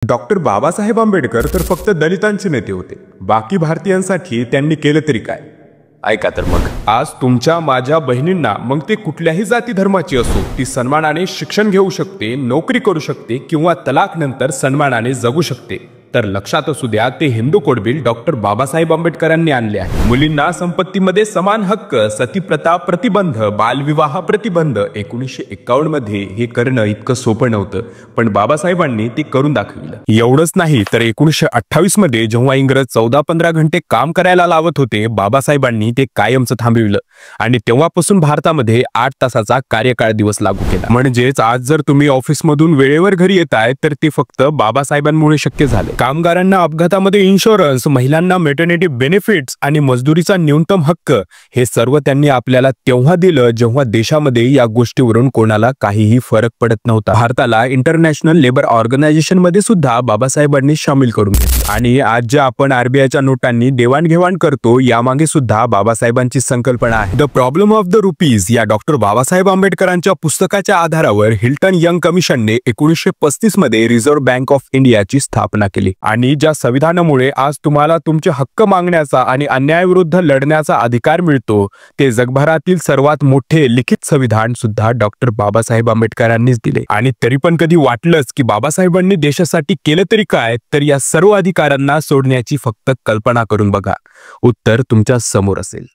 Doctor Babasaheb Ambedkar तर फक्त दलितांचे नेते होते, बाकी भारतीयांसाठी त्यांनी केलं तरी काय? ऐका तर मग, आज तुमच्या माझ्या बहिणींना, मग ते कुठल्याही जाती धर्माची असो, ती सन्मानाने शिक्षण घेऊ शकते, नोकरी करू शकते किंवा तलाक नंतर सन्मानाने जगू शकते. तर लक्षात असू द्या, ते Hindu code bill doctor Babasaheb आंबेडकरांनी आणले आहे. मुलींना संपत्तीमध्ये समान हक्क, सतीप्रथा प्रतिबंध, बालविवाह प्रतिबंध. 1951 मध्ये हे करणं इतकं सोपं नव्हतं, पण बाबासाहेबांनी ते करून दाखविलं. एवढंच नाही तर 1928 मध्ये जेव्हा इंग्रज 14-15 घंटे काम करायला लावत होते, बाबासाहेबांनी ते कायमचं थांबविलं आणि तेव्हापासून भारतामध्ये 8 तासाचा कार्यकाळ दिवस लागू केला. म्हणजेच आज जर तुम्ही ऑफिसमधून वेळेवर घरी येताय तर ते फक्त बाबासाहेबांमुळे शक्य झाले. कामगारांना अपघातामध्ये इन्शुरन्स, महिलांना मेटर्निटी बेनिफिट्स आणि मजदुरीचा न्यूनतम हक्क, हे सर्व त्यांनी आपल्याला तेव्हा दिलं जेव्हा देशामध्ये या गोष्टीवरून कोणाला काहीही फरक पडत नव्हता. भारताला इंटरनॅशनल लेबर ऑर्गनायझेशन मध्ये सुद्धा बाबासाहेबांनी सामील करून घेतलं. आणि आज ज्या आपण आरबीआयच्या नोटांनी देवाणघेवाण करतो, यामागे सुद्धा बाबासाहेबांची संकल्पना आहे. The problem of the rupees या डॉक्टर बाबासाहेब आंबेडकरांच्या पुस्तकाच्या आधारावर हिल्टन यंग कमिशनने 1935 मध्ये रिझर्व्ह बँक ऑफ इंडियाची स्थापना केली. आणि ज्या संविधानामुळे आज तुम्हाला तुमचे हक्क मागण्याचा आणि अन्यायाविरुद्ध लढण्याचा अधिकार मिळतो, ते जगभरातील सर्वात मोठे लिखित संविधान सुद्धा डॉक्टर बाबासाहेब आंबेडकरांनीच दिले. आणि तरी पण कधी वाटलंच की बाबासाहेबांनी देशासाठी केलं तरी काय, तर या सर्व अधिकारांना सोडण्याची फक्त कल्पना करून बघा, उत्तर तुमच्या समोर असेल.